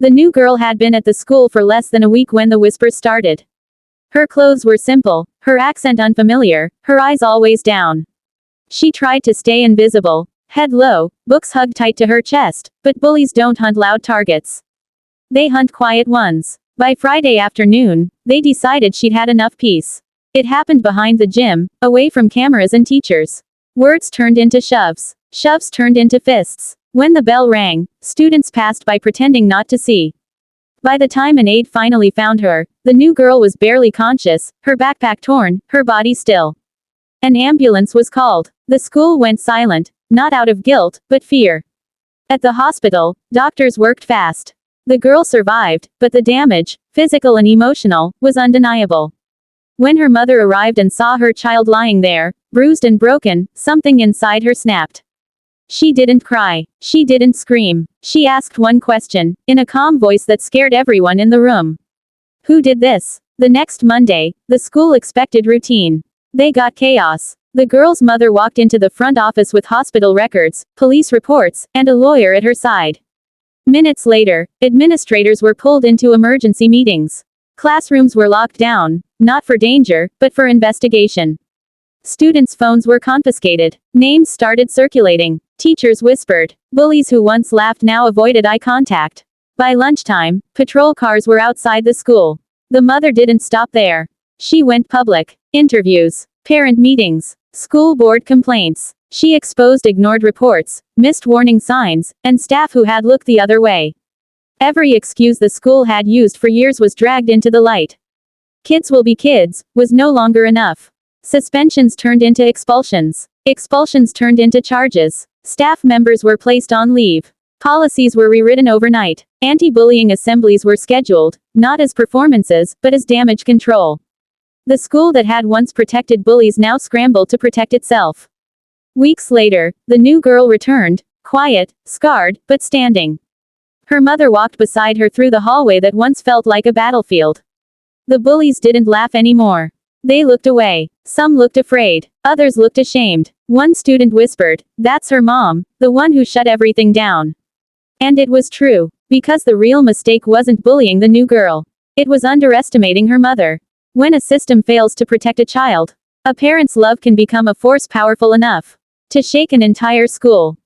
The new girl had been at the school for less than a week when the whispers started. Her clothes were simple, her accent unfamiliar, her eyes always down. She tried to stay invisible, head low, books hugged tight to her chest, but bullies don't hunt loud targets. They hunt quiet ones. By Friday afternoon, they decided she'd had enough peace. It happened behind the gym, away from cameras and teachers. Words turned into shoves. Shoves turned into fists. When the bell rang, students passed by pretending not to see. By the time an aide finally found her, the new girl was barely conscious, her backpack torn, her body still. An ambulance was called. The school went silent, not out of guilt, but fear. At the hospital, doctors worked fast. The girl survived, but the damage, physical and emotional, was undeniable. When her mother arrived and saw her child lying there, bruised and broken, something inside her snapped. She didn't cry. She didn't scream. She asked one question, in a calm voice that scared everyone in the room. Who did this? The next Monday, the school expected routine. They got chaos. The girl's mother walked into the front office with hospital records, police reports, and a lawyer at her side. Minutes later, administrators were pulled into emergency meetings. Classrooms were locked down, not for danger, but for investigation. Students' phones were confiscated. Names started circulating. Teachers whispered. Bullies who once laughed now avoided eye contact. By lunchtime, patrol cars were outside the school. The mother didn't stop there. She went public. Interviews, parent meetings, school board complaints. She exposed ignored reports, missed warning signs, and staff who had looked the other way. Every excuse the school had used for years was dragged into the light. Kids will be kids, was no longer enough. Suspensions turned into expulsions. Expulsions turned into charges. Staff members were placed on leave. Policies were rewritten overnight. Anti-bullying assemblies were scheduled, not as performances, but as damage control. The school that had once protected bullies now scrambled to protect itself. Weeks later, the new girl returned, quiet, scarred, but standing. Her mother walked beside her through the hallway that once felt like a battlefield. The bullies didn't laugh anymore. They looked away. Some looked afraid. Others looked ashamed. One student whispered, "That's her mom, the one who shut everything down." And it was true. Because the real mistake wasn't bullying the new girl. It was underestimating her mother. When a system fails to protect a child, a parent's love can become a force powerful enough to shake an entire school.